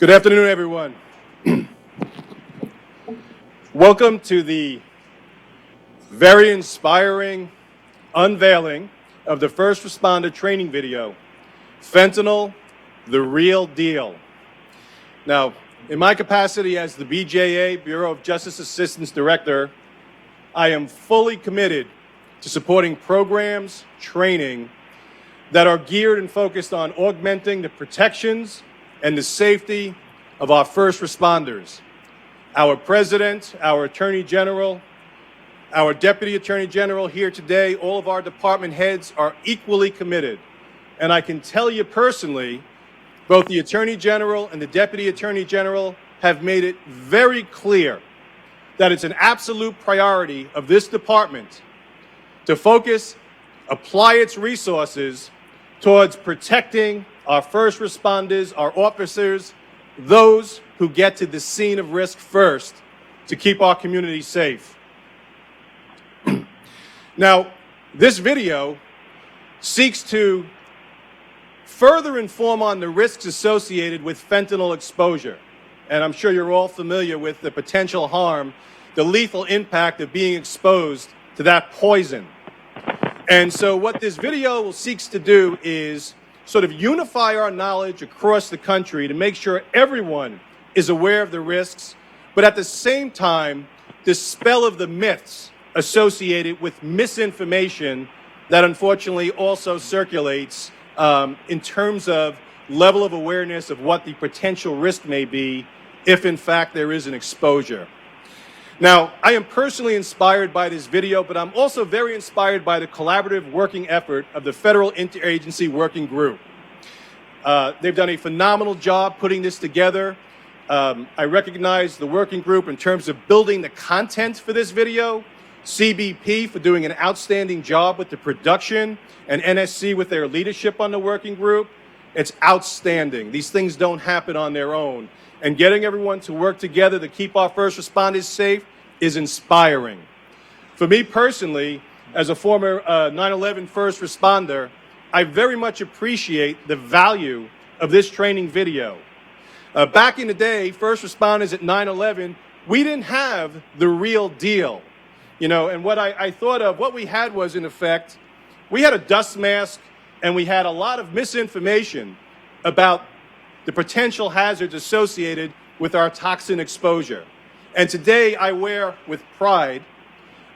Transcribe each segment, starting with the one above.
Good afternoon, everyone. Welcome to the very inspiring unveiling of the first responder training video, Fentanyl, the Real Deal. Now, in my capacity as the BJA, Bureau of Justice Assistance Director, I am fully committed to supporting programs, training that are geared and focused on augmenting the protections and the safety of our first responders. Our President, our Attorney General, our Deputy Attorney General here today, all of our department heads are equally committed. And I can tell you personally, both the Attorney General and the Deputy Attorney General have made it very clear that it's an absolute priority of this department to focus, apply its resources towards protecting our first responders, our officers, those who get to the scene of risk first to keep our community safe. Now, this video seeks to further inform on the risks associated with fentanyl exposure. And I'm sure you're all familiar with the potential harm, the lethal impact of being exposed to that poison. And so what this video seeks to do is sort of unify our knowledge across the country to make sure everyone is aware of the risks, but at the same time, dispel of the myths associated with misinformation that unfortunately also circulates in terms of level of awareness of what the potential risk may be if in fact there is an exposure. Now, I am personally inspired by this video, but I'm also very inspired by the collaborative working effort of the Federal Interagency Working Group. They've done a phenomenal job putting this together. I recognize the working group in terms of building the content for this video, CBP for doing an outstanding job with the production, and NSC with their leadership on the working group. It's outstanding. These things don't happen on their own. And getting everyone to work together to keep our first responders safe is inspiring. For me personally, as a former 9/11 first responder, I very much appreciate the value of this training video. Back in the day, first responders at 9/11, we didn't have the real deal. You know, and what I thought of, what we had was, in effect, we had a dust mask and we had a lot of misinformation about the potential hazards associated with our toxin exposure. And today I wear with pride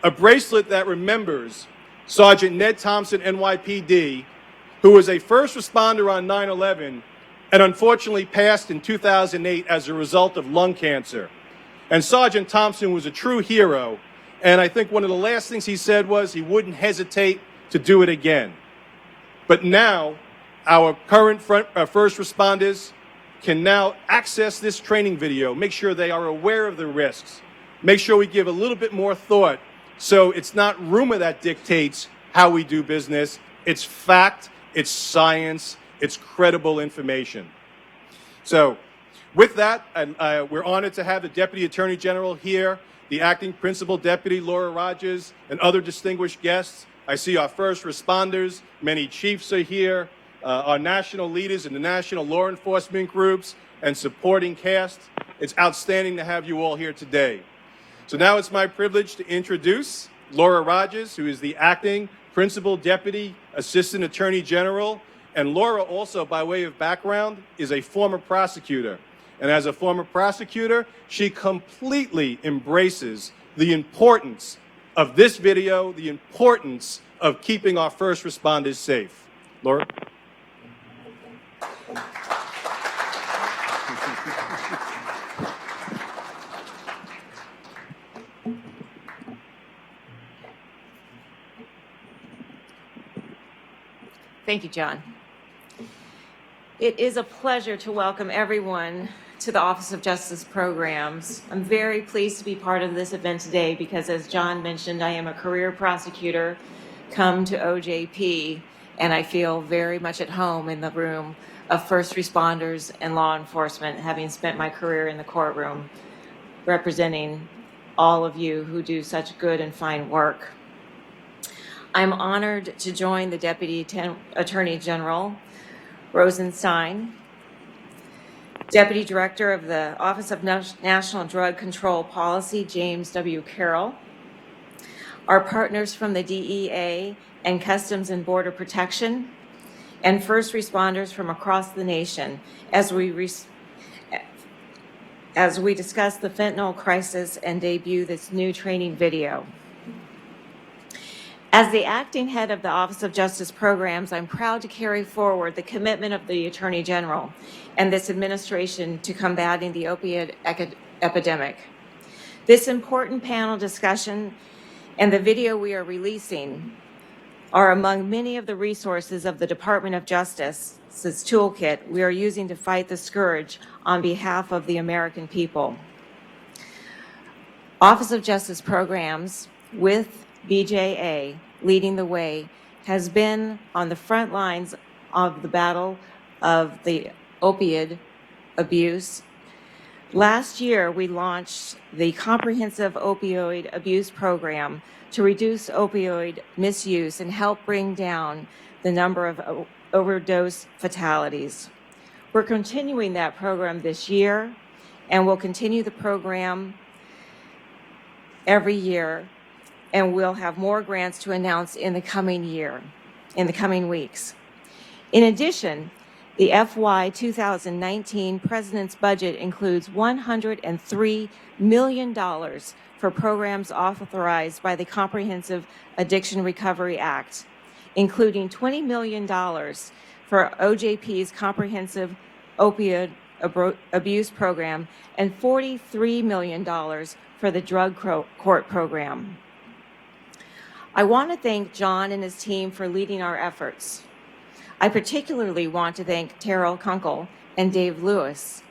a bracelet that remembers Sergeant Ned Thompson, NYPD, who was a first responder on 9/11 and unfortunately passed in 2008 as a result of lung cancer. And Sergeant Thompson was a true hero. And I think one of the last things he said was he wouldn't hesitate to do it again. But now, our current first responders can now access this training video, make sure they are aware of the risks, make sure we give a little bit more thought so it's not rumor that dictates how we do business. It's fact, it's science, it's credible information. So with that, we're honored to have the Deputy Attorney General here, the Acting Principal Deputy Laura Rogers, and other distinguished guests. I see our first responders, many chiefs are here, our national leaders in the national law enforcement groups and supporting cast. It's outstanding to have you all here today. So now it's my privilege to introduce Laura Rogers, who is the Acting Principal Deputy Assistant Attorney General. And Laura also, by way of background, is a former prosecutor. And as a former prosecutor, she completely embraces the importance of this video, the importance of keeping our first responders safe. Laura? Thank you, John. It is a pleasure to welcome everyone to the Office of Justice Programs. I'm very pleased to be part of this event today because, as John mentioned, I am a career prosecutor come to OJP, and I feel very much at home in the room of first responders and law enforcement, having spent my career in the courtroom representing all of you who do such good and fine work. I'm honored to join the Deputy Attorney General, Rosenstein, Deputy Director of the Office of National Drug Control Policy, James W. Carroll. Our partners from the DEA and Customs and Border Protection, and first responders from across the nation as we discuss the fentanyl crisis and debut this new training video. As the acting head of the Office of Justice Programs, I'm proud to carry forward the commitment of the Attorney General and this administration to combating the opioid epidemic. This important panel discussion and the video we are releasing are among many of the resources of the Department of Justice's toolkit we are using to fight the scourge on behalf of the American people. Office of Justice Programs, with BJA leading the way, has been on the front lines of the battle of the opioid abuse. Last year, we launched the Comprehensive Opioid Abuse Program to reduce opioid misuse and help bring down the number of overdose fatalities. We're continuing that program this year, and we'll continue the program every year, and we'll have more grants to announce in the coming weeks. In addition, the FY 2019 President's budget includes $103 million for programs authorized by the Comprehensive Addiction Recovery Act, including $20 million for OJP's Comprehensive Opioid Abuse Program and $43 million for the Drug Court Program. I want to thank John and his team for leading our efforts. I particularly want to thank Terrell Kunkel and Dave Lewis,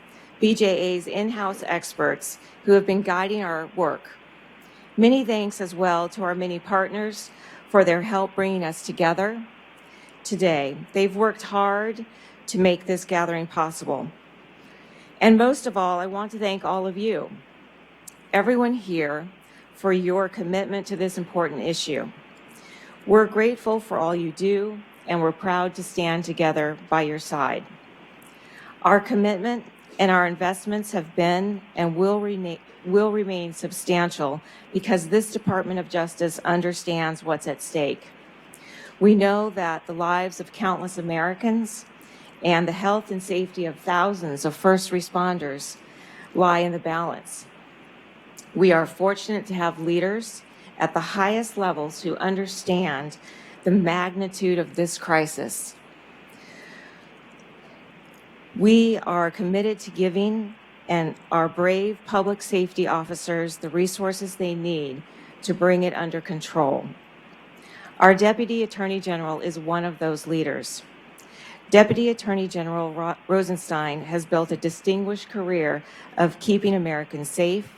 BJA's in-house experts who have been guiding our work. Many thanks as well to our many partners for their help bringing us together today. They've worked hard to make this gathering possible. And most of all, I want to thank all of you, everyone here, for your commitment to this important issue. We're grateful for all you do, and we're proud to stand together by your side. Our commitment and our investments have been and will remain substantial because this Department of Justice understands what's at stake. We know that the lives of countless Americans and the health and safety of thousands of first responders lie in the balance. We are fortunate to have leaders at the highest levels who understand the magnitude of this crisis. We are committed to giving and our brave public safety officers the resources they need to bring it under control. Our Deputy Attorney General is one of those leaders. Deputy Attorney General Rosenstein has built a distinguished career of keeping Americans safe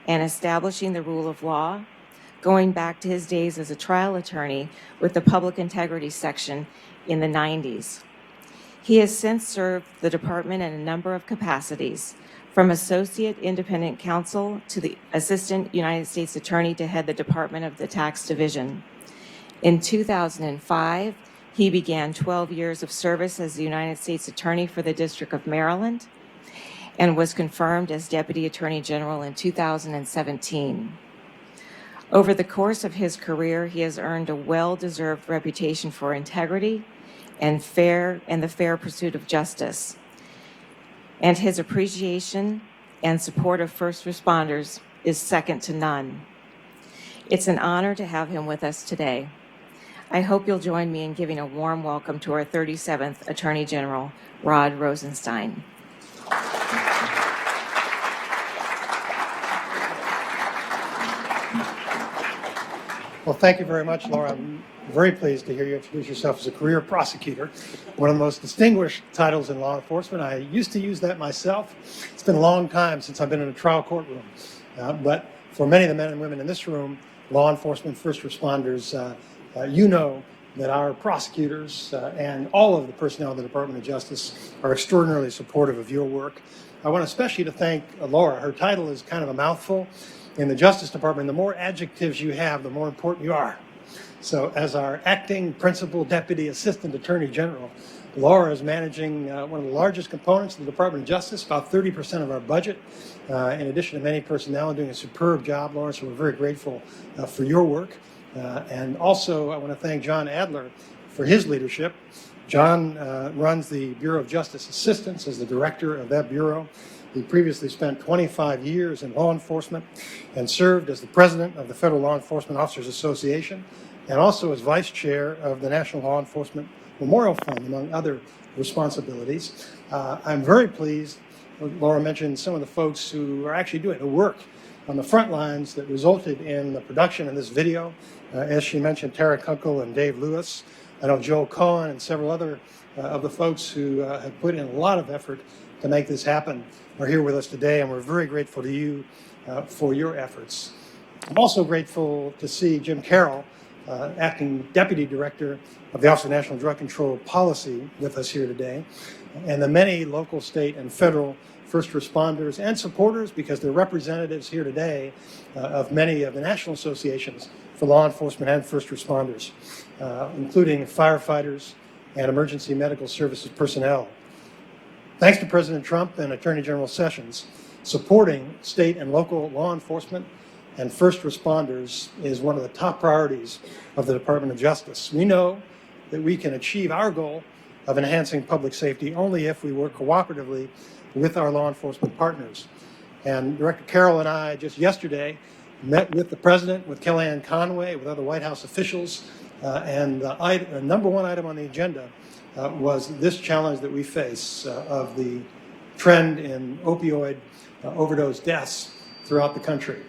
and establishing the rule of law, going back to his days as a trial attorney with the Public Integrity Section in the 90s. He has since served the department in a number of capacities, from Associate Independent Counsel to the Assistant United States Attorney to head the Department of the Tax Division. In 2005, he began 12 years of service as the United States Attorney for the District of Maryland and was confirmed as Deputy Attorney General in 2017. Over the course of his career, he has earned a well-deserved reputation for integrity and the fair pursuit of justice. And his appreciation and support of first responders is second to none. It's an honor to have him with us today. I hope you'll join me in giving a warm welcome to our 37th Attorney General, Rod Rosenstein. Well, thank you very much, Laura. I'm very pleased to hear you introduce yourself as a career prosecutor, one of the most distinguished titles in law enforcement. I used to use that myself. It's been a long time since I've been in a trial courtroom. But for many of the men and women in this room, law enforcement, first responders, you know that our prosecutors and all of the personnel of the Department of Justice are extraordinarily supportive of your work. I want especially to thank Laura. Her title is kind of a mouthful. In the Justice Department, the more adjectives you have, the more important you are. So as our acting principal deputy assistant attorney general, Laura is managing one of the largest components of the Department of Justice, about 30% of our budget, in addition to many personnel, and doing a superb job, Laura, so we're very grateful for your work. And also, I want to thank John Adler for his leadership. John runs the Bureau of Justice Assistance as the director of that bureau. He previously spent 25 years in law enforcement and served as the president of the Federal Law Enforcement Officers Association and also as vice chair of the National Law Enforcement Memorial Fund, among other responsibilities. I'm very pleased, Laura mentioned some of the folks who are actually doing the work on the front lines that resulted in the production of this video. As she mentioned, Tara Kunkel and Dave Lewis. I know Joel Cohen and several other of the folks who have put in a lot of effort to make this happen are here with us today, and we're very grateful to you for your efforts. I'm also grateful to see Jim Carroll, Acting Deputy Director of the Office of National Drug Control Policy, with us here today, and the many local, state, and federal first responders and supporters, because they're representatives here today of many of the national associations for law enforcement and first responders, including firefighters and emergency medical services personnel. Thanks to President Trump and Attorney General Sessions, supporting state and local law enforcement and first responders is one of the top priorities of the Department of Justice. We know that we can achieve our goal of enhancing public safety only if we work cooperatively with our law enforcement partners. And Director Carroll and I just yesterday met with the President, with Kellyanne Conway, with other White House officials, and the number one item on the agenda was this challenge that we face of the trend in opioid overdose deaths throughout the country.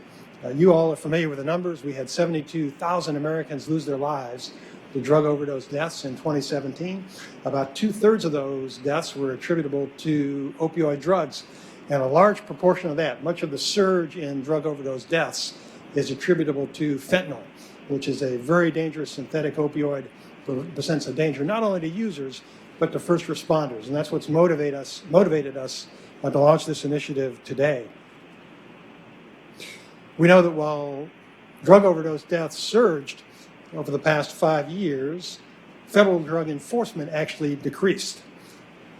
You all are familiar with the numbers. We had 72,000 Americans lose their lives to drug overdose deaths in 2017. About 2/3 of those deaths were attributable to opioid drugs. And a large proportion of that, much of the surge in drug overdose deaths, is attributable to fentanyl, which is a very dangerous synthetic opioid for the sense of danger, not only to users, but to first responders. And that's what's motivated us to launch this initiative today. We know that while drug overdose deaths surged over the past 5 years, federal drug enforcement actually decreased.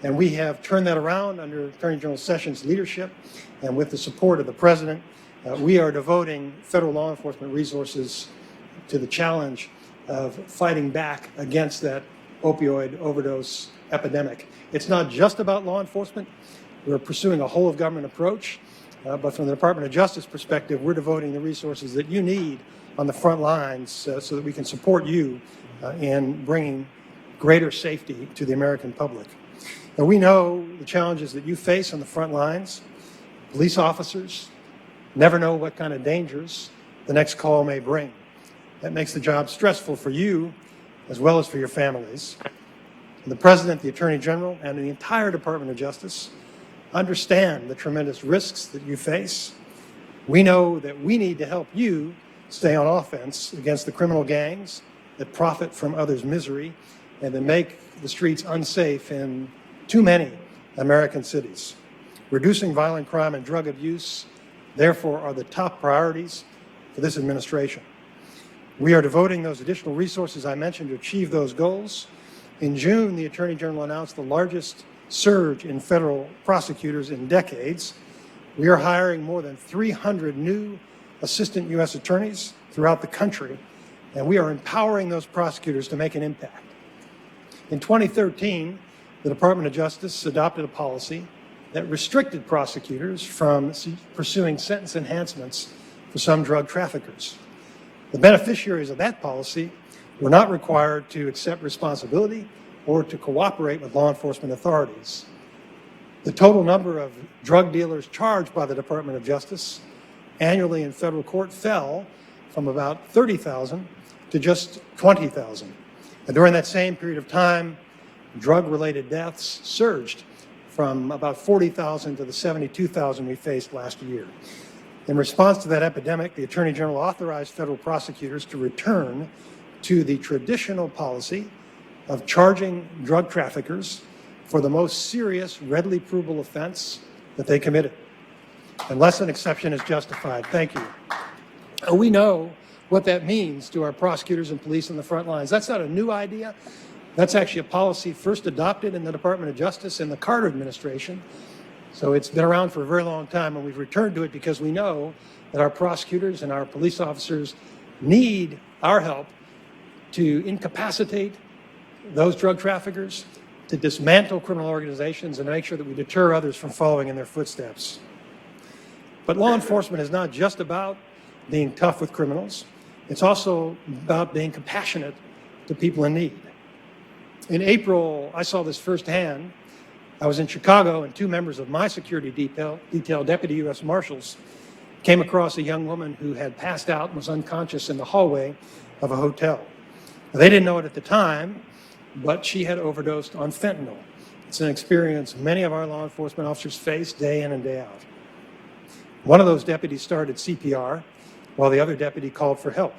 And we have turned that around under Attorney General Sessions' leadership, and with the support of the President, we are devoting federal law enforcement resources to the challenge of fighting back against that opioid overdose epidemic. It's not just about law enforcement. We're pursuing a whole of government approach, but from the Department of Justice perspective, we're devoting the resources that you need on the front lines so that we can support you in bringing greater safety to the American public. Now, we know the challenges that you face on the front lines. Police officers never know what kind of dangers the next call may bring. That makes the job stressful for you as well as for your families. And the President, the Attorney General, and the entire Department of Justice understand the tremendous risks that you face. We know that we need to help you stay on offense against the criminal gangs that profit from others' misery and that make the streets unsafe in too many American cities. Reducing violent crime and drug abuse, therefore, are the top priorities for this administration. We are devoting those additional resources I mentioned to achieve those goals. In June, the Attorney General announced the largest surge in federal prosecutors in decades. We are hiring more than 300 new assistant U.S. attorneys throughout the country, and we are empowering those prosecutors to make an impact. In 2013, the Department of Justice adopted a policy that restricted prosecutors from pursuing sentence enhancements for some drug traffickers. The beneficiaries of that policy were not required to accept responsibility or to cooperate with law enforcement authorities. The total number of drug dealers charged by the Department of Justice annually in federal court fell from about 30,000 to just 20,000. And during that same period of time, drug-related deaths surged from about 40,000 to the 72,000 we faced last year. In response to that epidemic, the Attorney General authorized federal prosecutors to return to the traditional policy of charging drug traffickers for the most serious, readily provable offense that they committed, unless an exception is justified. Thank you. We know what that means to our prosecutors and police on the front lines. That's not a new idea. That's actually a policy first adopted in the Department of Justice in the Carter administration. So it's been around for a very long time, and we've returned to it because we know that our prosecutors and our police officers need our help to incapacitate those drug traffickers, to dismantle criminal organizations, and make sure that we deter others from following in their footsteps. But law enforcement is not just about being tough with criminals. It's also about being compassionate to people in need. In April, I saw this firsthand. I was in Chicago, and two members of my security detail, Deputy U.S. Marshals, came across a young woman who had passed out and was unconscious in the hallway of a hotel. Now, they didn't know it at the time, but she had overdosed on fentanyl. It's an experience many of our law enforcement officers face day in and day out. One of those deputies started CPR, while the other deputy called for help.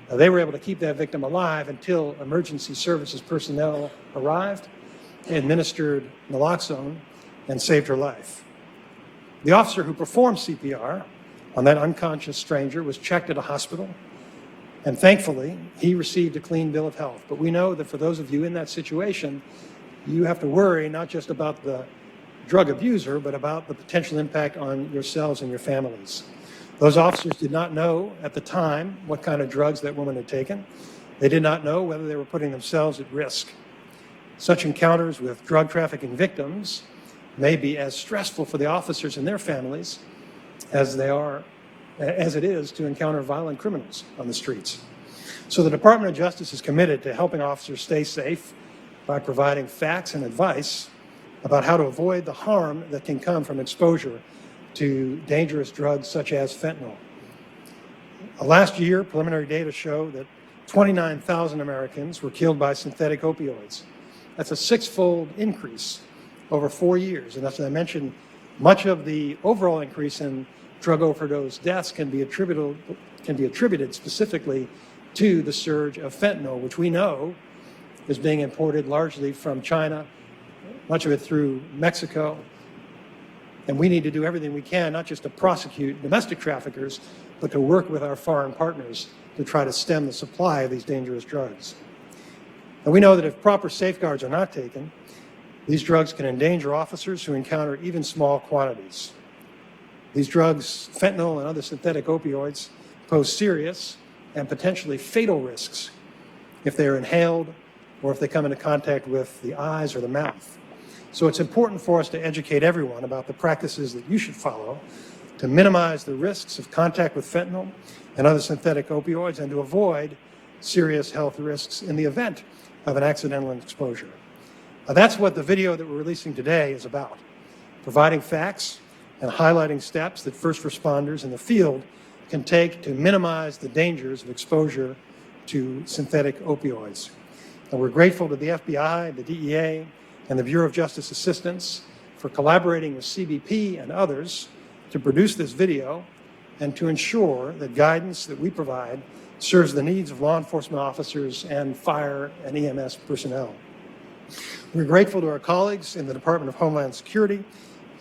Now, they were able to keep that victim alive until emergency services personnel arrived, administered naloxone, and saved her life. The officer who performed CPR on that unconscious stranger was checked at a hospital, and thankfully, he received a clean bill of health. But we know that for those of you in that situation, you have to worry not just about the drug abuser, but about the potential impact on yourselves and your families. Those officers did not know at the time what kind of drugs that woman had taken. They did not know whether they were putting themselves at risk. Such encounters with drug trafficking victims may be as stressful for the officers and their families as it is to encounter violent criminals on the streets. So the Department of Justice is committed to helping officers stay safe by providing facts and advice about how to avoid the harm that can come from exposure to dangerous drugs such as fentanyl. Last year, preliminary data show that 29,000 Americans were killed by synthetic opioids. That's a six-fold increase over 4 years. And as I mentioned, much of the overall increase in drug overdose deaths can be attributed specifically to the surge of fentanyl, which we know is being imported largely from China, much of it through Mexico. And we need to do everything we can, not just to prosecute domestic traffickers, but to work with our foreign partners to try to stem the supply of these dangerous drugs. And we know that if proper safeguards are not taken, these drugs can endanger officers who encounter even small quantities. These drugs, fentanyl and other synthetic opioids, pose serious and potentially fatal risks if they are inhaled or if they come into contact with the eyes or the mouth. So it's important for us to educate everyone about the practices that you should follow to minimize the risks of contact with fentanyl and other synthetic opioids and to avoid serious health risks in the event of an accidental exposure. That's what the video that we're releasing today is about, providing facts and highlighting steps that first responders in the field can take to minimize the dangers of exposure to synthetic opioids. And we're grateful to the FBI, the DEA, and the Bureau of Justice Assistance for collaborating with CBP and others to produce this video and to ensure that guidance that we provide serves the needs of law enforcement officers and fire and EMS personnel. We're grateful to our colleagues in the Department of Homeland Security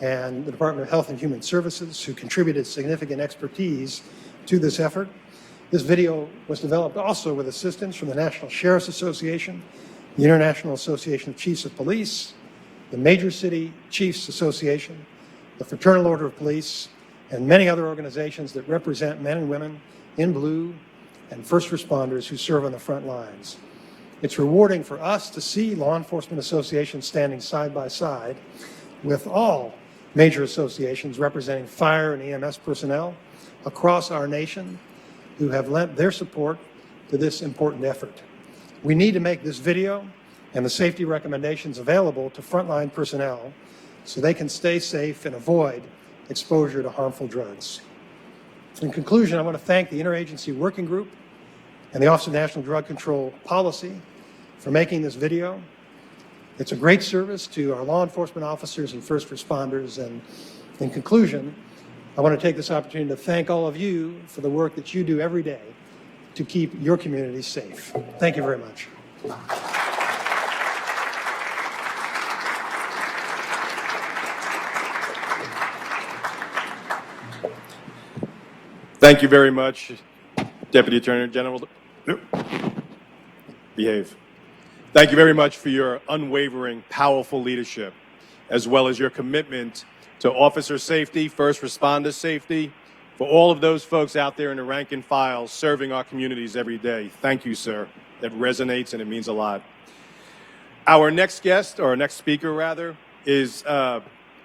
and the Department of Health and Human Services who contributed significant expertise to this effort. This video was developed also with assistance from the National Sheriff's Association, the International Association of Chiefs of Police, the Major City Chiefs Association, the Fraternal Order of Police, and many other organizations that represent men and women in blue and first responders who serve on the front lines. It's rewarding for us to see law enforcement associations standing side by side with all major associations representing fire and EMS personnel across our nation who have lent their support to this important effort. We need to make this video and the safety recommendations available to frontline personnel so they can stay safe and avoid exposure to harmful drugs. In conclusion, I want to thank the Interagency Working Group and the Office of National Drug Control Policy for making this video. It's a great service to our law enforcement officers and first responders. And in conclusion, I want to take this opportunity to thank all of you for the work that you do every day to keep your community safe. Thank you very much. Thank you very much, Deputy Attorney General. Behave. Thank you very much for your unwavering, powerful leadership, as well as your commitment to officer safety, first responder safety, for all of those folks out there in the rank and file serving our communities every day. Thank you, sir. That resonates and it means a lot. Our next guest, or our next speaker rather, is going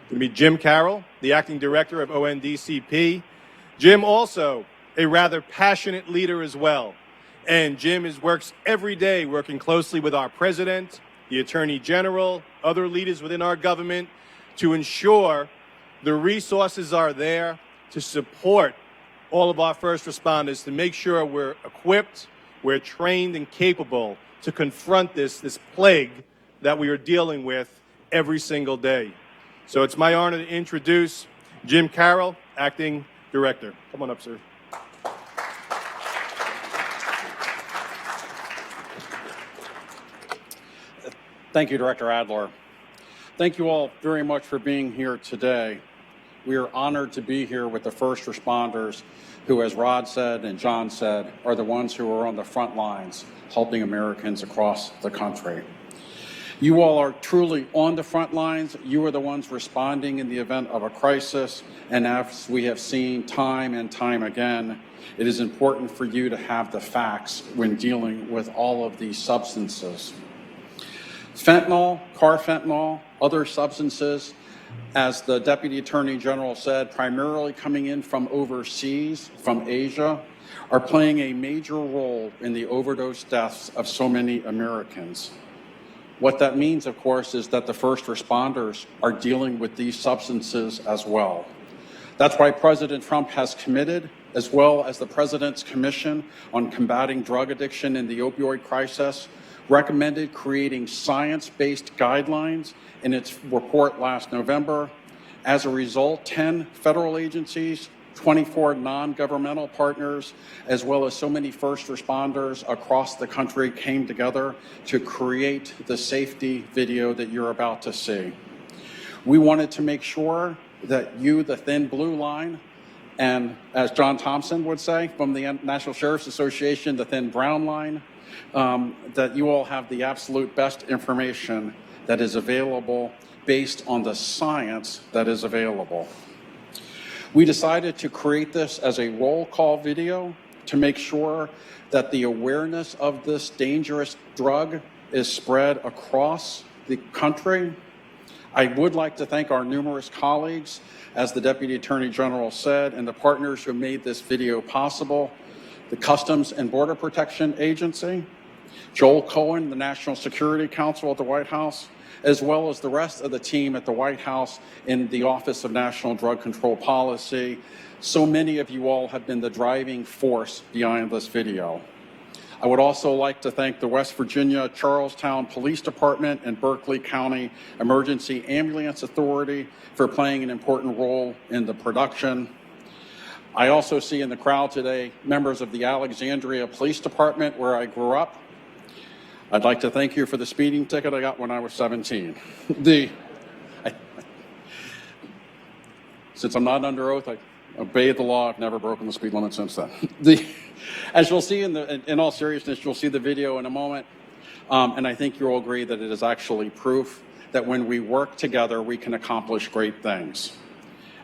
to be Jim Carroll, the acting director of ONDCP. Jim also a rather passionate leader as well. And Jim works every day working closely with our president, the attorney general, other leaders within our government to ensure the resources are there to support all of our first responders, to make sure we're equipped, we're trained and capable to confront this plague that we are dealing with every single day. So it's my honor to introduce Jim Carroll, acting director. Come on up, sir. Thank you, Director Adler. Thank you all very much for being here today. We are honored to be here with the first responders who, as Rod said and John said, are the ones who are on the front lines helping Americans across the country. You all are truly on the front lines. You are the ones responding in the event of a crisis. And as we have seen time and time again, it is important for you to have the facts when dealing with all of these substances. Fentanyl, carfentanil, other substances, as the Deputy Attorney General said, primarily coming in from overseas, from Asia, are playing a major role in the overdose deaths of so many Americans. What that means, of course, is that the first responders are dealing with these substances as well. That's why President Trump has committed, as well as the President's Commission on Combating Drug Addiction and the Opioid Crisis, recommended creating science-based guidelines in its report last November. As a result, 10 federal agencies, 24 non-governmental partners, as well as so many first responders across the country came together to create the safety video that you're about to see. We wanted to make sure that you, the thin blue line, and as John Thompson would say from the National Sheriff's Association, the thin brown line, that you all have the absolute best information that is available based on the science that is available. We decided to create this as a roll call video to make sure that the awareness of this dangerous drug is spread across the country. I would like to thank our numerous colleagues, as the Deputy Attorney General said, and the partners who made this video possible. The Customs and Border Protection Agency, Joel Cohen, the National Security Council at the White House, as well as the rest of the team at the White House in the Office of National Drug Control Policy. So many of you all have been the driving force behind this video. I would also like to thank the West Virginia Charlestown Police Department and Berkeley County Emergency Ambulance Authority for playing an important role in the production. I also see in the crowd today members of the Alexandria Police Department, where I grew up. I'd like to thank you for the speeding ticket I got when I was 17. Since I'm not under oath, I obey the law. I've never broken the speed limit since then. As you'll see in all seriousness, you'll see the video in a moment, and I think you'll agree that it is actually proof that when we work together, we can accomplish great things.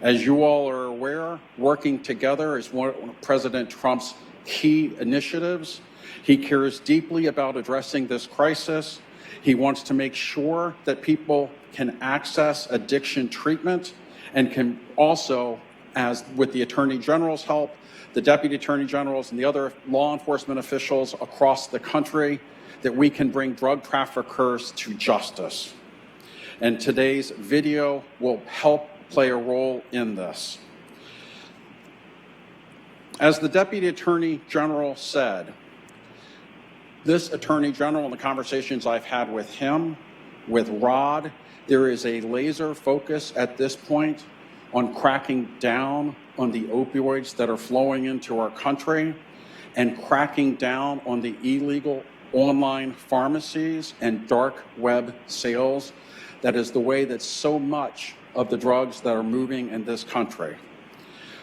As you all are aware, working together is one of President Trump's key initiatives. He cares deeply about addressing this crisis. He wants to make sure that people can access addiction treatment and can also, as with the Attorney General's help, the Deputy Attorney Generals and the other law enforcement officials across the country, that we can bring drug traffickers to justice. And today's video will help play a role in this. As the Deputy Attorney General said, this Attorney General, in the conversations I've had with him, with Rod, there is a laser focus at this point on cracking down on the opioids that are flowing into our country and cracking down on the illegal online pharmacies and dark web sales. That is the way that so much of the drugs that are moving in this country.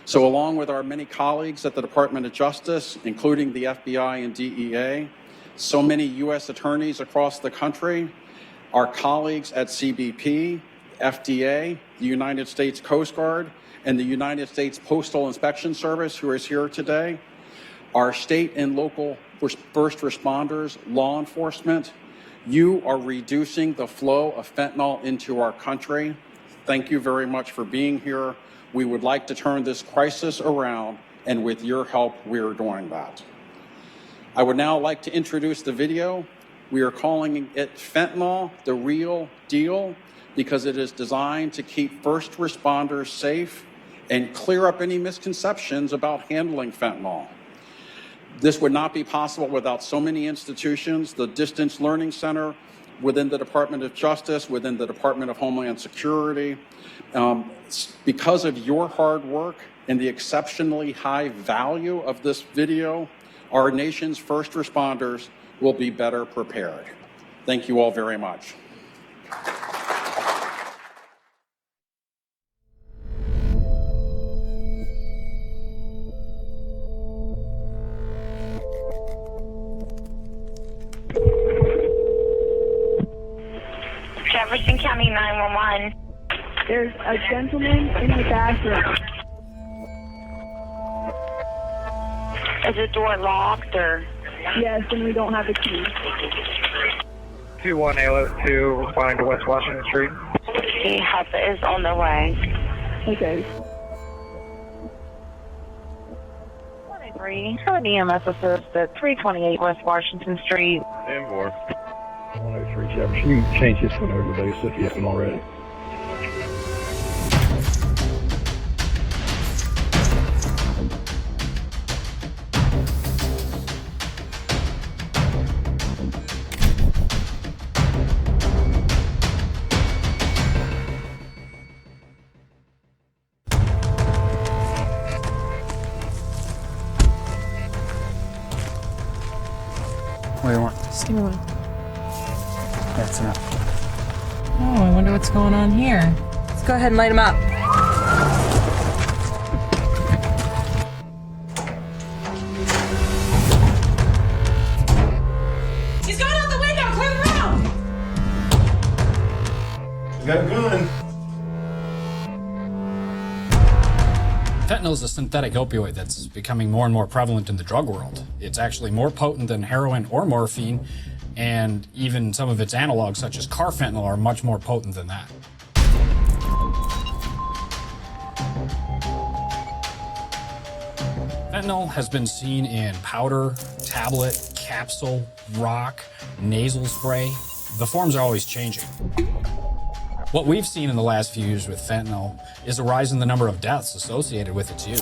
So along with our many colleagues at the Department of Justice, including the FBI and DEA, so many U.S. attorneys across the country, our colleagues at CBP, FDA, the United States Coast Guard, and the United States Postal Inspection Service, who is here today, our state and local first responders, law enforcement. You are reducing the flow of fentanyl into our country. Thank you very much for being here. We would like to turn this crisis around, and with your help, we are doing that. I would now like to introduce the video. We are calling it Fentanyl, the Real Deal, because it is designed to keep first responders safe and clear up any misconceptions about handling fentanyl. This would not be possible without so many institutions, the Distance Learning Center within the Department of Justice, within the Department of Homeland Security. Because of your hard work and the exceptionally high value of this video, our nation's first responders will be better prepared. Thank you all very much. Jefferson County 911. There's a gentleman in the bathroom. Is the door locked or? Yes, and we don't have a key. 21802 responding to West Washington Street. The help is on the way. Okay. 23. Have an EMS assist at 328 West Washington Street. And more. 103 Jefferson. You can change this one over today so if you haven't already. What do you want? Just give me one. That's enough. Oh, I wonder what's going on here. Let's go ahead and light him up. He's going out the window! Clear the room! You got a gun. Fentanyl is a synthetic opioid that's becoming more and more prevalent in the drug world. It's actually more potent than heroin or morphine, and even some of its analogs, such as carfentanil, are much more potent than that. Fentanyl has been seen in powder, tablet, capsule, rock, nasal spray. The forms are always changing. What we've seen in the last few years with fentanyl is a rise in the number of deaths associated with its use.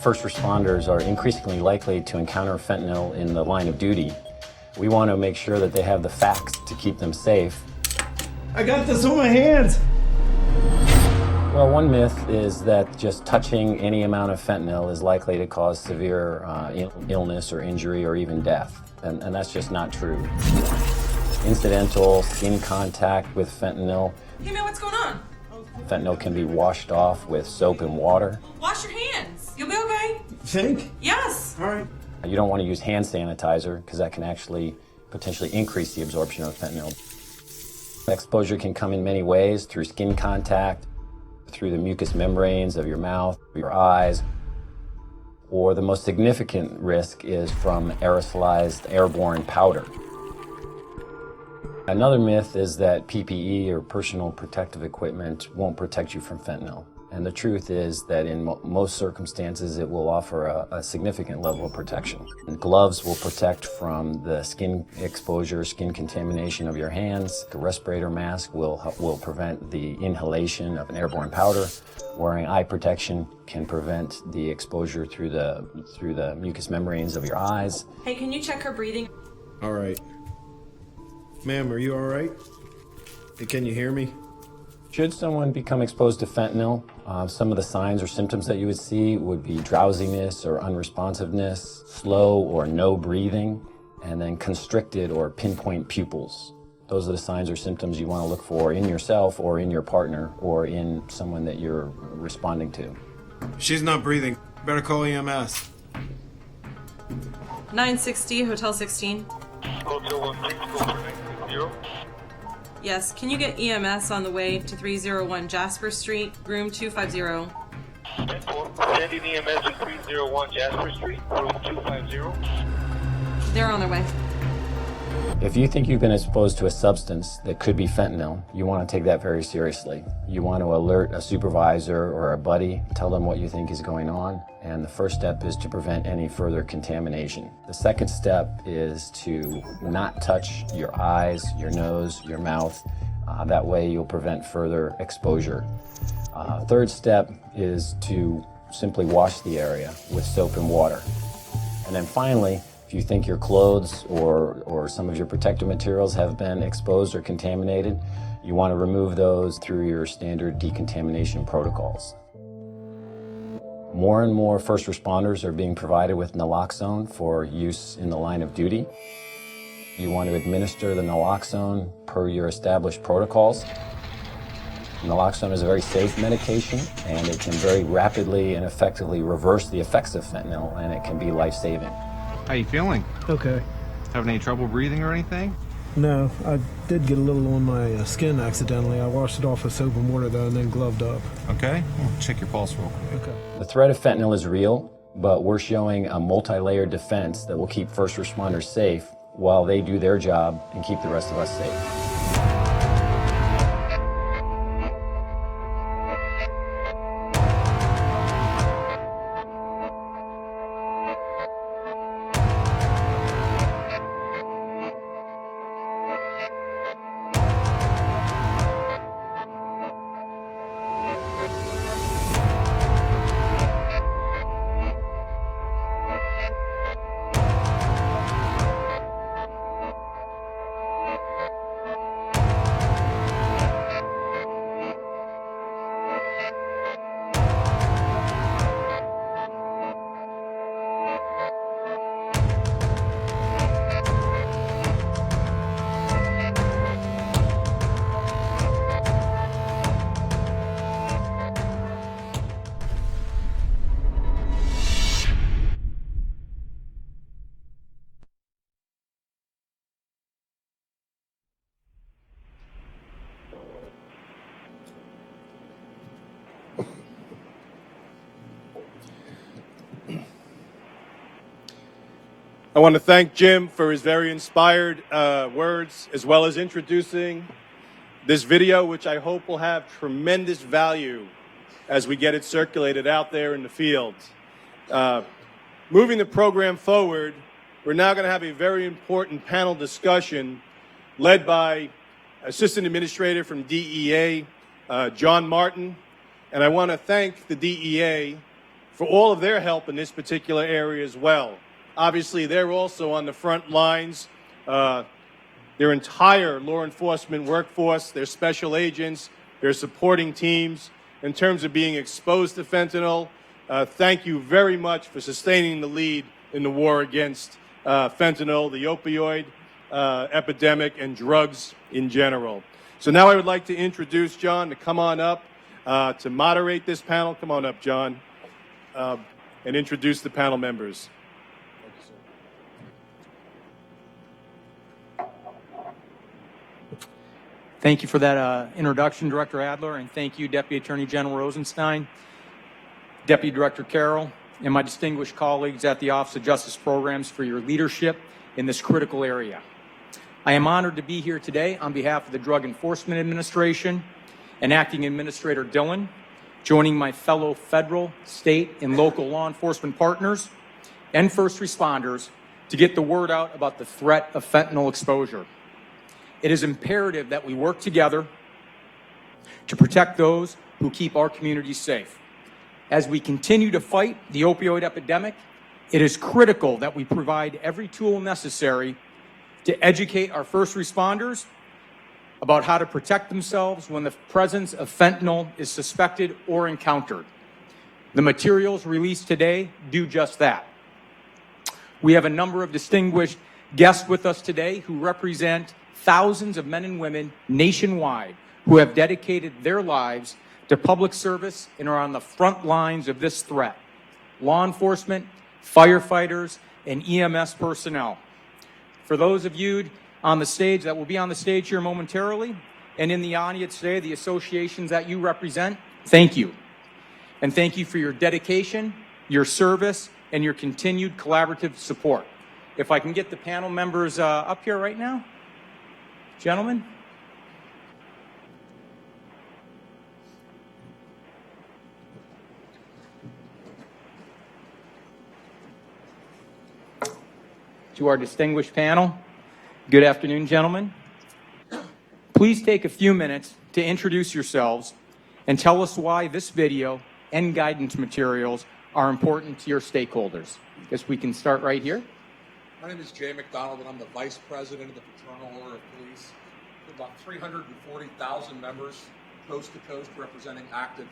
First responders are increasingly likely to encounter fentanyl in the line of duty. We want to make sure that they have the facts to keep them safe. I got this on my hands! Well, one myth is that just touching any amount of fentanyl is likely to cause severe illness or injury or even death, and that's just not true. Incidental skin contact with fentanyl. Hey man, what's going on? Fentanyl can be washed off with soap and water. Wash your hands. You'll be okay. Think? Yes. All right. You don't want to use hand sanitizer because that can actually potentially increase the absorption of fentanyl. Exposure can come in many ways: through skin contact, through the mucous membranes of your mouth, your eyes, or the most significant risk is from aerosolized airborne powder. Another myth is that PPE or personal protective equipment won't protect you from fentanyl. And the truth is that in most circumstances, it will offer a significant level of protection. And gloves will protect from the skin exposure, skin contamination of your hands. The respirator mask will prevent the inhalation of an airborne powder. Wearing eye protection can prevent the exposure through the mucous membranes of your eyes. Hey, can you check her breathing? All right. Ma'am, are you all right? Hey, can you hear me? Should someone become exposed to fentanyl, some of the signs or symptoms that you would see would be drowsiness or unresponsiveness, slow or no breathing, and then constricted or pinpoint pupils. Those are the signs or symptoms you want to look for in yourself or in your partner or in someone that you're responding to. She's not breathing. Better call EMS. 960, Hotel 16. Hotel 16, Yes, can you get EMS on the way to 301 Jasper Street, room 250? Sending EMS to 301 Jasper Street, room 250. They're on their way. If you think you've been exposed to a substance that could be fentanyl, you want to take that very seriously. You want to alert a supervisor or a buddy, tell them what you think is going on, and the first step is to prevent any further contamination. The second step is to not touch your eyes, your nose, your mouth. That way you'll prevent further exposure. Third step is to simply wash the area with soap and water. And then finally, if you think your clothes or some of your protective materials have been exposed or contaminated, you want to remove those through your standard decontamination protocols. More and more first responders are being provided with naloxone for use in the line of duty. You want to administer the naloxone per your established protocols. Naloxone is a very safe medication, and it can very rapidly and effectively reverse the effects of fentanyl, and it can be life-saving. How you feeling? Okay. Having any trouble breathing or anything? No, I did get a little on my skin accidentally. I washed it off with soap and water though, and then gloved up. Okay. Well, check your pulse real quick. Okay. The threat of fentanyl is real, but we're showing a multi-layered defense that will keep first responders safe while they do their job and keep the rest of us safe. I want to thank Jim for his very inspired words, as well as introducing this video, which I hope will have tremendous value as we get it circulated out there in the field. Moving the program forward, we're now going to have a very important panel discussion led by Assistant Administrator from DEA, John Martin. And I want to thank the DEA for all of their help in this particular area as well. Obviously, they're also on the front lines. Their entire law enforcement workforce, their special agents, their supporting teams, in terms of being exposed to fentanyl. Thank you very much for sustaining the lead in the war against fentanyl, the opioid epidemic, and drugs in general. So now I would like to introduce John to come on up to moderate this panel. Come on up, John, and introduce the panel members. Thank you for that introduction, Director Adler, and thank you, Deputy Attorney General Rosenstein, Deputy Director Carroll, and my distinguished colleagues at the Office of Justice Programs for your leadership in this critical area. I am honored to be here today on behalf of the Drug Enforcement Administration and Acting Administrator Dillon, joining my fellow federal, state, and local law enforcement partners and first responders to get the word out about the threat of fentanyl exposure. It is imperative that we work together to protect those who keep our communities safe. As we continue to fight the opioid epidemic, it is critical that we provide every tool necessary to educate our first responders about how to protect themselves when the presence of fentanyl is suspected or encountered. The materials released today do just that. We have a number of distinguished guests with us today who represent thousands of men and women nationwide who have dedicated their lives to public service and are on the front lines of this threat. Law enforcement, firefighters, and EMS personnel. For those of you on the stage that will be on the stage here momentarily, and in the audience today, the associations that you represent, thank you. And thank you for your dedication, your service, and your continued collaborative support. If I can get the panel members up here right now. Gentlemen. To our distinguished panel, good afternoon, gentlemen. Please take a few minutes to introduce yourselves and tell us why this video and guidance materials are important to your stakeholders. I guess we can start right here. My name is Jay McDonald, and I'm the Vice President of the Fraternal Order of Police. We have about 340,000 members, coast to coast, representing active.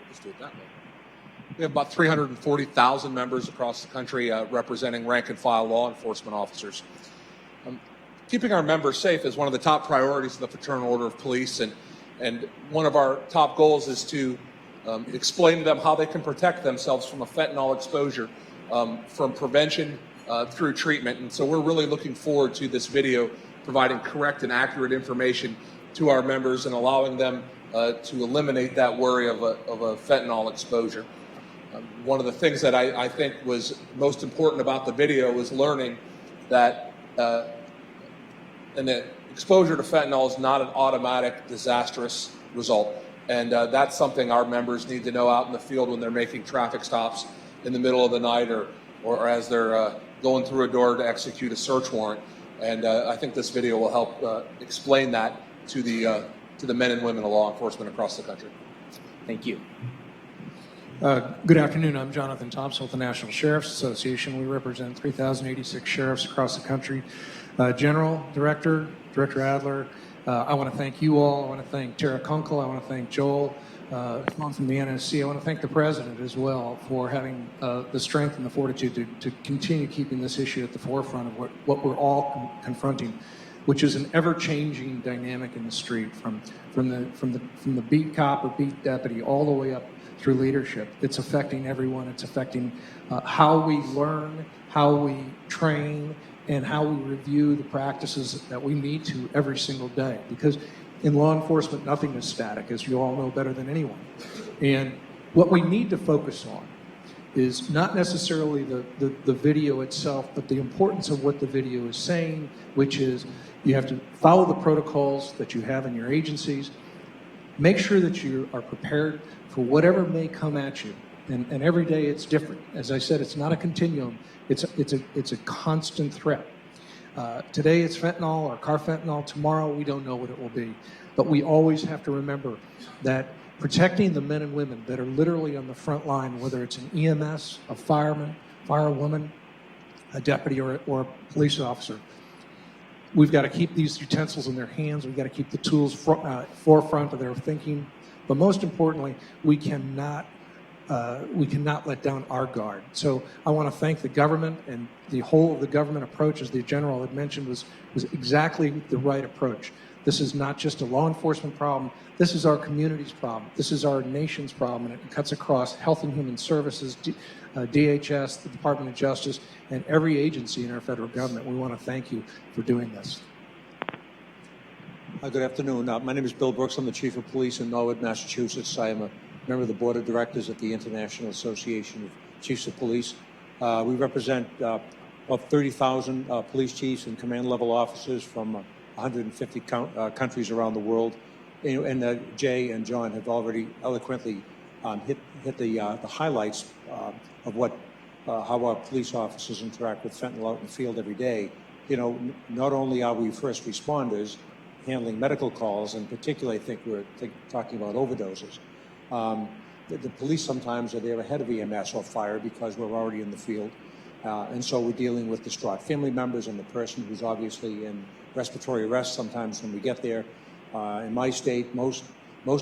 Let's do it that way. We have about 340,000 members across the country representing rank and file law enforcement officers. Keeping our members safe is one of the top priorities of the Fraternal Order of Police, and one of our top goals is to explain to them how they can protect themselves from a fentanyl exposure, from prevention through treatment. And so we're really looking forward to this video providing correct and accurate information to our members and allowing them to eliminate that worry of a fentanyl exposure. One of the things that I think was most important about the video was learning that an exposure to fentanyl is not an automatic disastrous result. And that's something our members need to know out in the field when they're making traffic stops in the middle of the night or as they're going through a door to execute a search warrant. And I think this video will help explain that to the men and women of law enforcement across the country. Thank you. Good afternoon. I'm Jonathan Thompson with the National Sheriff's Association. We represent 3,086 sheriffs across the country. General, Director Adler, I want to thank you all. I want to thank Tara Kunkel. I want to thank Joel from the NSC. I want to thank the President as well for having the strength and the fortitude to continue keeping this issue at the forefront of what we're all confronting, which is an ever-changing dynamic in the street, from the beat cop or beat deputy all the way up through leadership. It's affecting everyone. It's affecting how we learn, how we train, and how we review the practices that we need to every single day. Because in law enforcement, nothing is static, as you all know better than anyone. And what we need to focus on is not necessarily the video itself, but the importance of what the video is saying, which is you have to follow the protocols that you have in your agencies. Make sure that you are prepared for whatever may come at you. And every day it's different. As I said, it's not a continuum. It's a constant threat. Today it's fentanyl or carfentanil. Tomorrow we don't know what it will be. But we always have to remember that protecting the men and women that are literally on the front line, whether it's an EMS, a fireman, firewoman, a deputy, or a police officer, we've got to keep these utensils in their hands. We've got to keep the tools forefront of their thinking. But most importantly, we cannot let down our guard. So I want to thank the government, and the whole of the government approach, as the general had mentioned, was exactly the right approach. This is not just a law enforcement problem. This is our community's problem. This is our nation's problem, and it cuts across Health and Human Services, DHS, the Department of Justice, and every agency in our federal government. We want to thank you for doing this. Good afternoon. My name is Bill Brooks. I'm the Chief of Police in Norwood, Massachusetts. I am a member of the Board of Directors at the International Association of Chiefs of Police. We represent about 30,000 police chiefs and command level officers from 150 countries around the world. And Jay and John have already eloquently hit the highlights of how our police officers interact with fentanyl out in the field every day. Not only are we first responders handling medical calls, and particularly I think we're talking about overdoses. The police sometimes are there ahead of EMS or fire because we're already in the field. And so we're dealing with distraught family members and the person who's obviously in respiratory arrest sometimes when we get there. In my state, most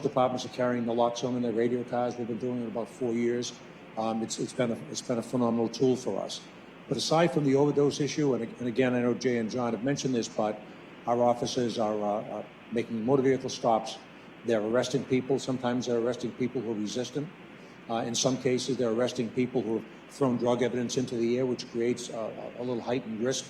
departments are carrying naloxone in their radio cars. We've been doing it about 4 years. It's been a phenomenal tool for us. But aside from the overdose issue, and again, I know Jay and John have mentioned this, but our officers are making motor vehicle stops. They're arresting people. Sometimes they're arresting people who are resistant. In some cases, they're arresting people who have thrown drug evidence into the air, which creates a little heightened risk.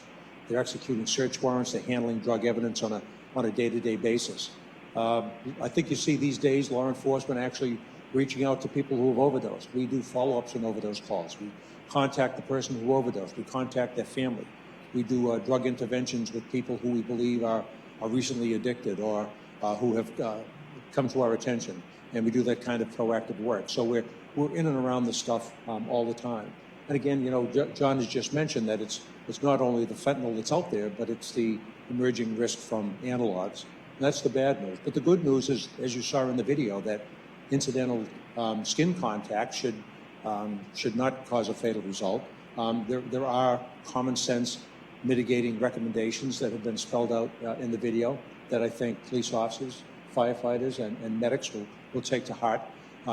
They're executing search warrants. They're handling drug evidence on a day-to-day basis. I think you see these days law enforcement actually reaching out to people who have overdosed. We do follow-ups on overdose calls. We contact the person who overdosed. We contact their family. We do drug interventions with people who we believe are recently addicted or who have come to our attention, and we do that kind of proactive work. So we're in and around this stuff all the time. And again, you know, John has just mentioned that it's not only the fentanyl that's out there, but it's the emerging risk from analogs. And that's the bad news. But the good news is, as you saw in the video, that incidental skin contact should not cause a fatal result. There are common sense mitigating recommendations that have been spelled out in the video that I think police officers, firefighters, and medics will take to heart.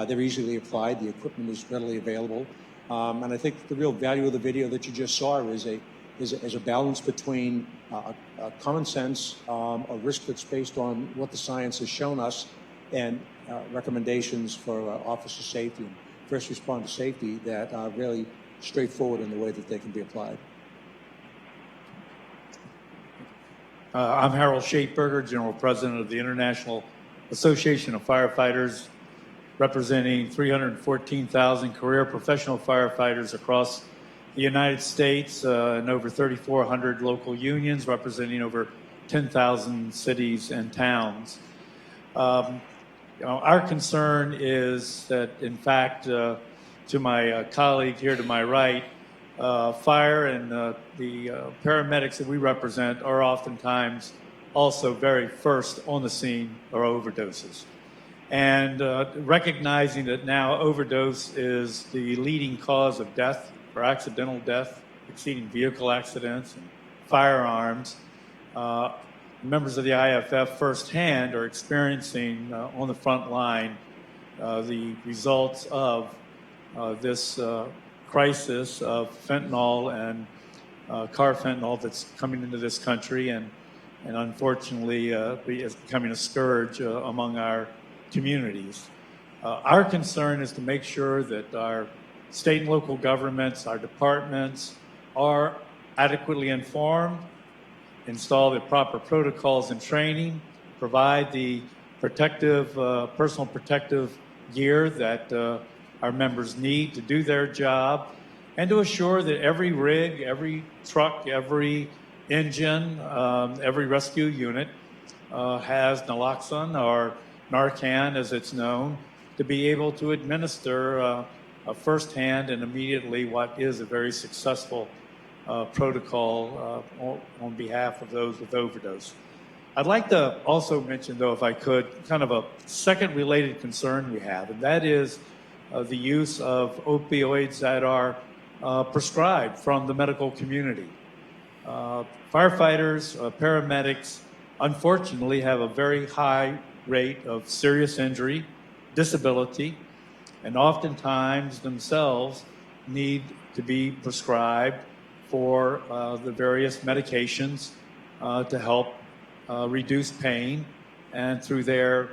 They're easily applied. The equipment is readily available. And I think the real value of the video that you just saw is a balance between common sense, a risk that's based on what the science has shown us, and recommendations for officer safety and first responder safety that are really straightforward in the way that they can be applied. I'm Harold Schaeferger, General President of the International Association of Firefighters, representing 314,000 career professional firefighters across the United States and over 3,400 local unions, representing over 10,000 cities and towns. Our concern is that, in fact, to my colleague here to my right, fire and the paramedics that we represent are oftentimes also very first on the scene of overdoses. And recognizing that now overdose is the leading cause of death or accidental death, exceeding vehicle accidents and firearms, members of the IFF firsthand are experiencing on the front line the results of this crisis of fentanyl and carfentanil that's coming into this country and unfortunately is becoming a scourge among our communities. Our concern is to make sure that our state and local governments, our departments are adequately informed, install the proper protocols and training, provide the protective, personal protective gear that our members need to do their job, and to assure that every rig, every truck, every engine, every rescue unit has naloxone or Narcan, as it's known, to be able to administer firsthand and immediately what is a very successful protocol on behalf of those with overdose. I'd like to also mention, though, if I could, kind of a second related concern we have, and that is the use of opioids that are prescribed from the medical community. Firefighters, paramedics, unfortunately have a very high rate of serious injury, disability, and oftentimes themselves need to be prescribed for the various medications to help reduce pain and through their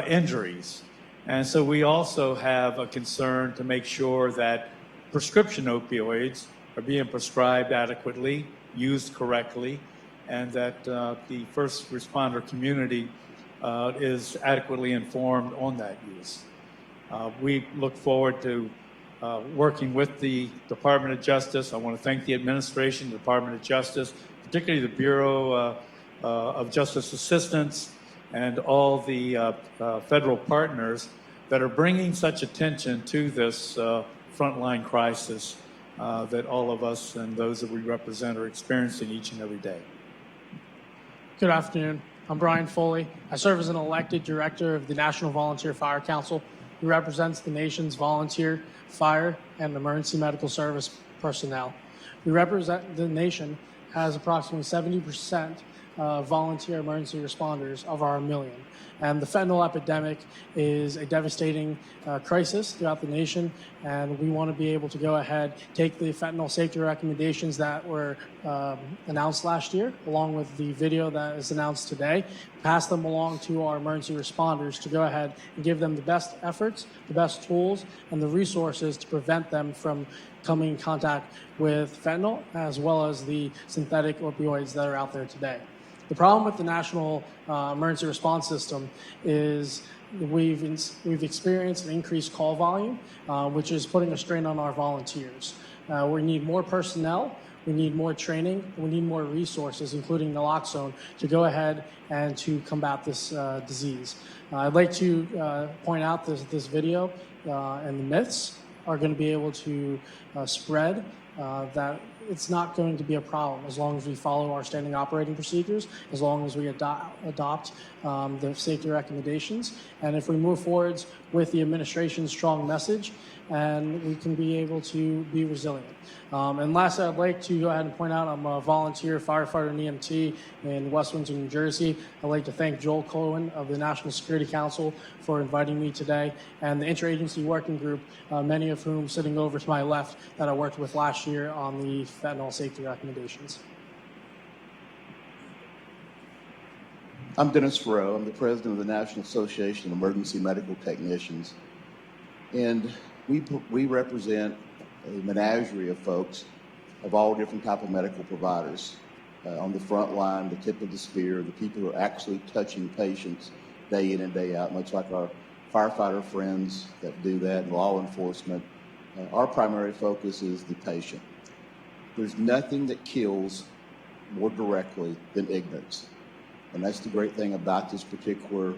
injuries. And so we also have a concern to make sure that prescription opioids are being prescribed adequately, used correctly, and that the first responder community is adequately informed on that use. We look forward to working with the Department of Justice. I want to thank the administration, the Department of Justice, particularly the Bureau of Justice Assistance, and all the federal partners that are bringing such attention to this frontline crisis that all of us and those that we represent are experiencing each and every day. Good afternoon. I'm Brian Foley. I serve as an elected director of the National Volunteer Fire Council, who represents the nation's volunteer fire and emergency medical service personnel. We represent the nation has approximately 70% volunteer emergency responders of our 1 million. And the fentanyl epidemic is a devastating crisis throughout the nation, and we want to be able to go ahead, take the fentanyl safety recommendations that were announced last year, along with the video that is announced today, pass them along to our emergency responders to go ahead and give them the best efforts, the best tools, and the resources to prevent them from coming in contact with fentanyl, as well as the synthetic opioids that are out there today. The problem with the National Emergency Response System is we've experienced an increased call volume, which is putting a strain on our volunteers. We need more personnel, we need more training, and we need more resources, including naloxone, to go ahead and to combat this disease. I'd like to point out this video and the myths are going to be able to spread that it's not going to be a problem as long as we follow our standing operating procedures, as long as we adopt the safety recommendations, and if we move forwards with the administration's strong message, and we can be able to be resilient. And lastly, I'd like to go ahead and point out I'm a volunteer firefighter and EMT in West Windsor, New Jersey. I'd like to thank Joel Cohen of the National Security Council for inviting me today, and the interagency working group, many of whom sitting over to my left that I worked with last year on the fentanyl safety recommendations. I'm Dennis Farrow. I'm the president of the National Association of Emergency Medical Technicians. And we represent a menagerie of folks of all different type of medical providers. On the front line, the tip of the spear, the people who are actually touching patients day in and day out, much like our firefighter friends that do that, and law enforcement. Our primary focus is the patient. There's nothing that kills more directly than ignorance. And that's the great thing about this particular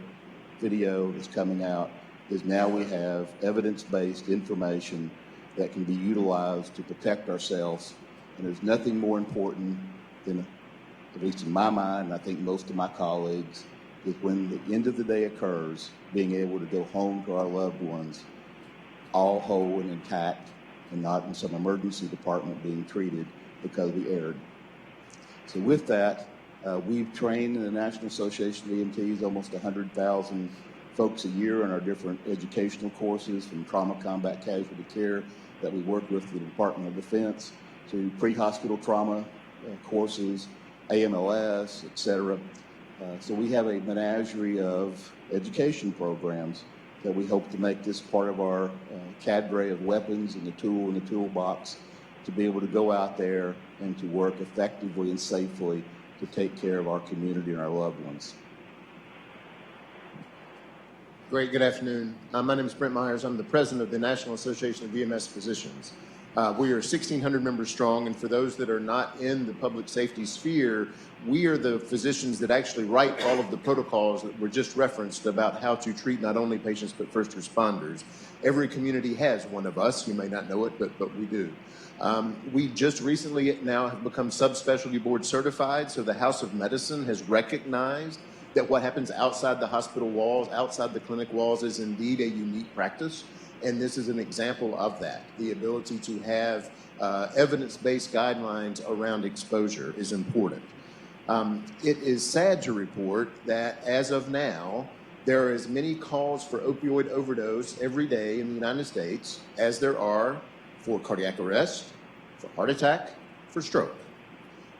video that's coming out, is now we have evidence-based information that can be utilized to protect ourselves. And there's nothing more important than, at least in my mind, and I think most of my colleagues, is when the end of the day occurs, being able to go home to our loved ones all whole and intact, and not in some emergency department being treated because we erred. So with that, we've trained in the National Association of EMTs almost 100,000 folks a year in our different educational courses, from trauma combat casualty care that we work with the Department of Defense, to pre-hospital trauma courses, AMLS, et cetera. So we have a menagerie of education programs that we hope to make this part of our cadre of weapons and the tool in the toolbox to be able to go out there and to work effectively and safely to take care of our community and our loved ones. Great, good afternoon. My name is Brent Myers. I'm the president of the National Association of EMS Physicians. We are 1,600 members strong, and for those that are not in the public safety sphere, we are the physicians that actually write all of the protocols that were just referenced about how to treat not only patients but first responders. Every community has one of us. You may not know it, but we do. We just recently now have become subspecialty board certified, so the House of Medicine has recognized that what happens outside the hospital walls, outside the clinic walls, is indeed a unique practice. And this is an example of that. The ability to have evidence-based guidelines around exposure is important. It is sad to report that as of now, there are as many calls for opioid overdose every day in the United States as there are for cardiac arrest, for heart attack, for stroke.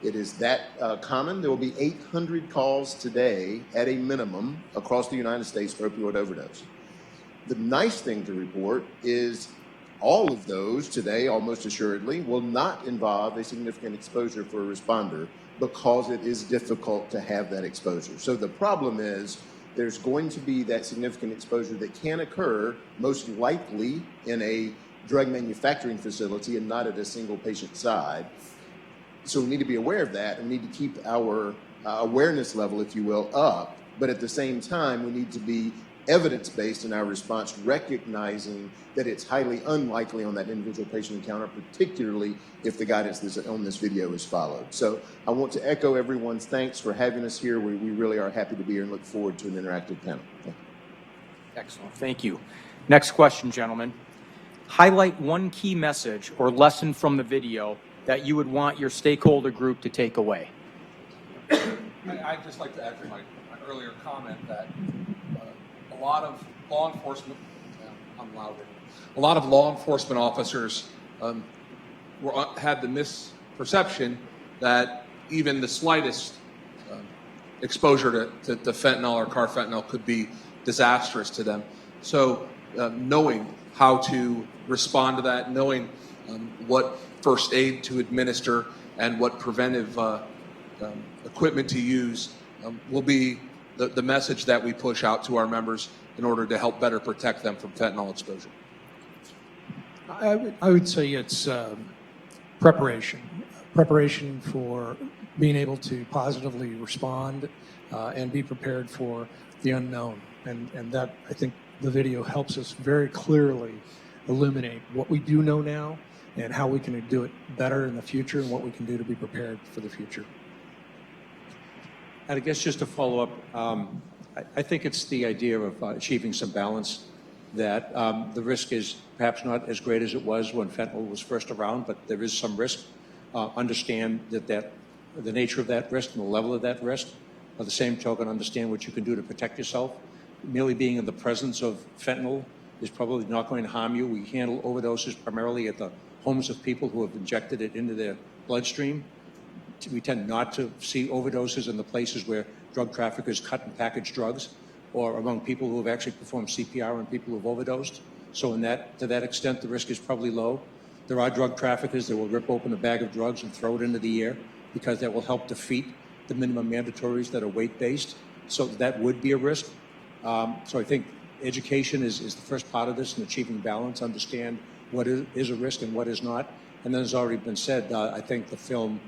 It is that common. There will be 800 calls today at a minimum across the United States for opioid overdose. The nice thing to report is all of those today, almost assuredly, will not involve a significant exposure for a responder because it is difficult to have that exposure. So the problem is there's going to be that significant exposure that can occur most likely in a drug manufacturing facility and not at a single patient side. So we need to be aware of that and need to keep our awareness level, if you will, up. But at the same time, we need to be evidence-based in our response, recognizing that it's highly unlikely on that individual patient encounter, particularly if the guidance on this video is followed. So I want to echo everyone's thanks for having us here. We really are happy to be here and look forward to an interactive panel. Thank you. Excellent. Thank you. Next question, gentlemen. Highlight one key message or lesson from the video that you would want your stakeholder group to take away. I'd just like to add to my earlier comment that a lot of law enforcement, I'm louder, a lot of law enforcement officers had the misperception that even the slightest exposure to fentanyl or carfentanil could be disastrous to them. So knowing how to respond to that, knowing what first aid to administer and what preventive equipment to use will be the message that we push out to our members in order to help better protect them from fentanyl exposure. I would say it's preparation for being able to positively respond and be prepared for the unknown. And that, I think, the video helps us very clearly illuminate what we do know now and how we can do it better in the future and what we can do to be prepared for the future. And I guess just to follow up, I think it's the idea of achieving some balance, that the risk is perhaps not as great as it was when fentanyl was first around, but there is some risk. Understand that the nature of that risk and the level of that risk. By the same token, understand what you can do to protect yourself. Merely being in the presence of fentanyl is probably not going to harm you. We handle overdoses primarily at the homes of people who have injected it into their bloodstream. We tend not to see overdoses in the places where drug traffickers cut and package drugs, or among people who have actually performed CPR on people who have overdosed. So to that extent, the risk is probably low. There are drug traffickers that will rip open a bag of drugs and throw it into the air because that will help defeat the minimum mandatories that are weight-based. So that would be a risk. So I think education is the first part of this, and achieving balance, understand what is a risk and what is not. And then, as already been said, I think the film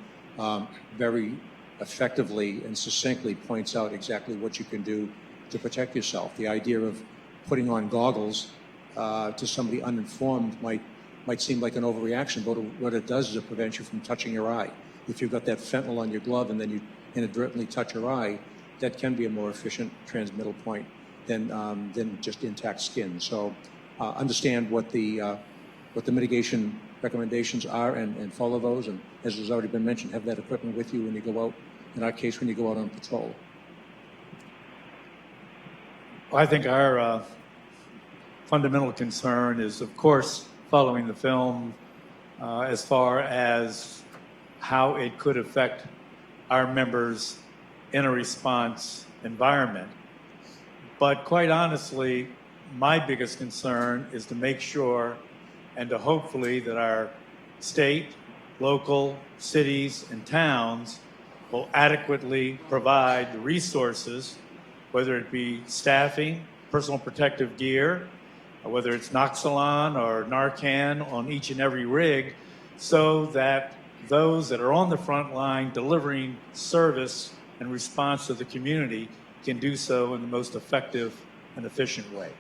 very effectively and succinctly points out exactly what you can do to protect yourself. The idea of putting on goggles to somebody uninformed might seem like an overreaction, but what it does is it prevents you from touching your eye. If you've got that fentanyl on your glove and then you inadvertently touch your eye, that can be a more efficient transmittal point than just intact skin. So understand what the mitigation recommendations are and follow those. And as has already been mentioned, have that equipment with you when you go out, in our case, when you go out on patrol. Well, I think our fundamental concern is, of course, following the film as far as how it could affect our members in a response environment. But quite honestly, my biggest concern is to make sure and to hopefully that our state, local, cities, and towns will adequately provide the resources, whether it be staffing, personal protective gear, or whether it's Noxolon or Narcan on each and every rig, so that those that are on the front line delivering service and response to the community can do so in the most effective and efficient way.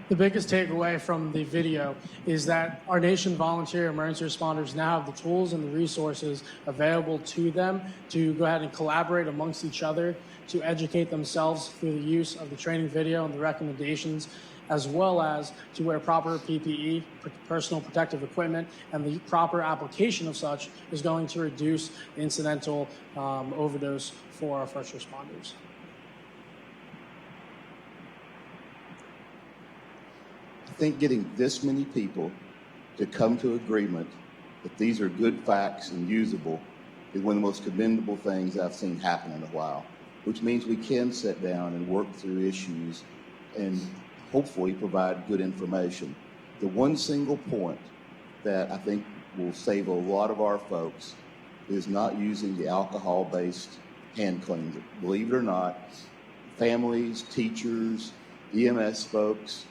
The biggest takeaway from the video is that our nation volunteer emergency responders now have the tools and the resources available to them to go ahead and collaborate amongst each other to educate themselves through the use of the training video and the recommendations, as well as to wear proper PPE, personal protective equipment, and the proper application of such is going to reduce the incidental overdose for our first responders. I think getting this many people to come to agreement that these are good facts and usable is one of the most commendable things I've seen happen in a while, which means we can sit down and work through issues and hopefully provide good information. The one single point that I think will save a lot of our folks is not using the alcohol-based hand cleanser. Believe it or not, families, teachers, EMS folks,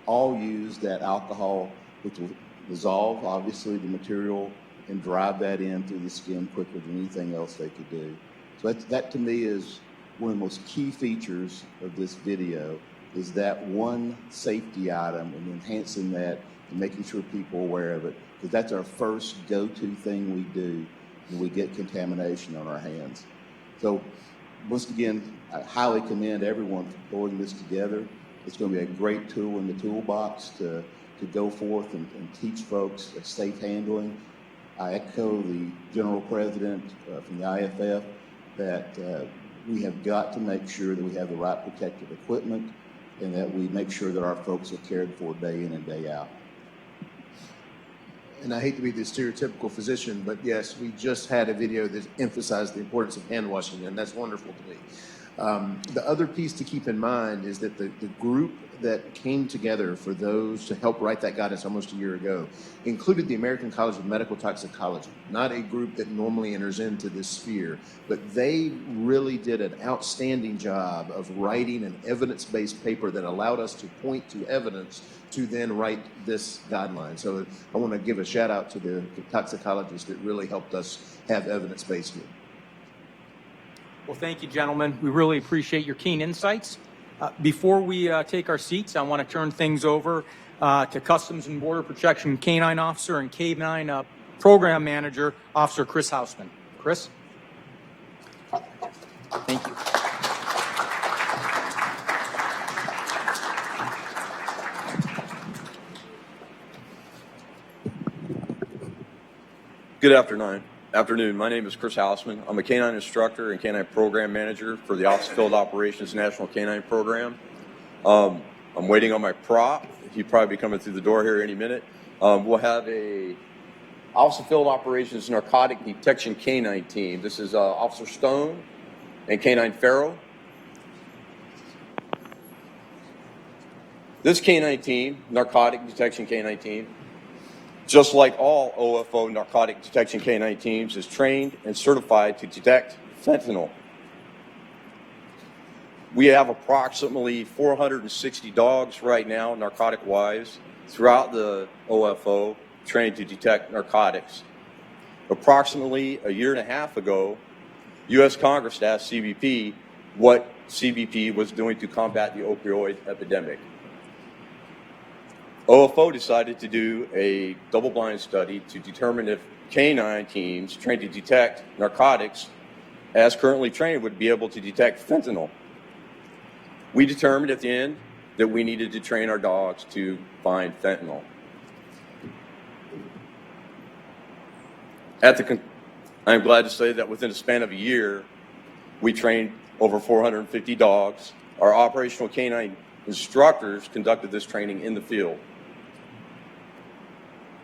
all use that alcohol, which will dissolve, obviously, the material and drive that in through the skin quicker than anything else they could do. So that to me is one of the most key features of this video, is that one safety item and enhancing that and making sure people are aware of it, because that's our first go-to thing we do when we get contamination on our hands. So once again, I highly commend everyone for pulling this together. It's going to be a great tool in the toolbox to go forth and teach folks safe handling. I echo the General President from the IFF. that we have got to make sure that we have the right protective equipment and that we make sure that our folks are cared for day in and day out. And I hate to be the stereotypical physician, but yes, we just had a video that emphasized the importance of hand washing, and that's wonderful to me. The other piece to keep in mind is that the group that came together for those to help write that guidance almost a year ago included the American College of Medical Toxicology, not a group that normally enters into this sphere, but they really did an outstanding job of writing an evidence-based paper that allowed us to point to evidence to then write this guideline. So I want to give a shout out to the toxicologists that really helped us have evidence-based here. Well, thank you, gentlemen. We really appreciate your keen insights. Before we take our seats, I want to turn things over to Customs and Border Protection Canine Officer and K9 Program Manager, Officer Chris Hausman. Chris? Thank you. Good afternoon. My name is Chris Hausman. I'm a canine instructor and canine program manager for the Office of Field Operations National Canine Program. I'm waiting on my prop. He'll probably be coming through the door here any minute. We'll have a Office of Field Operations Narcotic Detection Canine team. This is Officer Stone and Canine Farrow. This canine team, Narcotic Detection Canine team, just like all OFO narcotic detection canine teams, is trained and certified to detect fentanyl. We have approximately 460 dogs right now, narcotic-wise, throughout the OFO, trained to detect narcotics. Approximately a year and a half ago, U.S. Congress asked CBP what CBP was doing to combat the opioid epidemic. OFO decided to do a double-blind study to determine if canine teams trained to detect narcotics, as currently trained, would be able to detect fentanyl. We determined at the end that we needed to train our dogs to find fentanyl. I'm glad to say that within a span of a year, we trained over 450 dogs. Our operational canine instructors conducted this training in the field.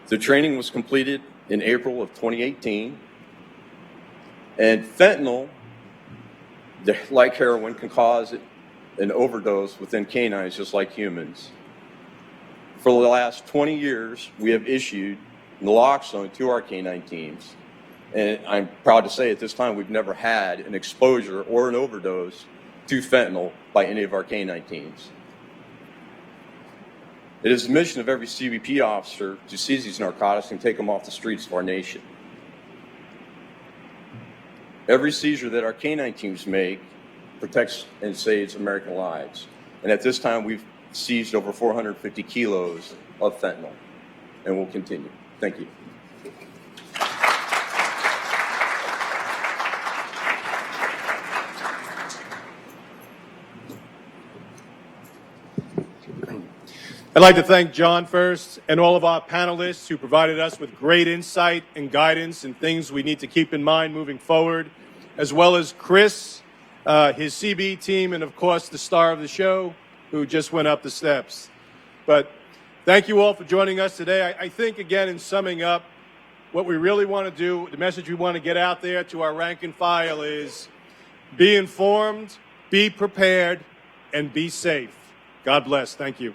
The training was completed in April of 2018, and fentanyl, like heroin, can cause an overdose within canines just like humans. For the last 20 years, we have issued naloxone to our canine teams, and I'm proud to say at this time we've never had an exposure or an overdose to fentanyl by any of our canine teams. It is the mission of every CBP officer to seize these narcotics and take them off the streets of our nation. Every seizure that our canine teams make protects and saves American lives. And at this time, we've seized over 450 kilos of fentanyl, and we'll continue. Thank you. I'd like to thank John first and all of our panelists who provided us with great insight and guidance and things we need to keep in mind moving forward, as well as Chris, his CB team, and of course the star of the show who just went up the steps. But thank you all for joining us today. I think, again, in summing up, what we really want to do, the message we want to get out there to our rank and file is be informed, be prepared, and be safe. God bless. Thank you.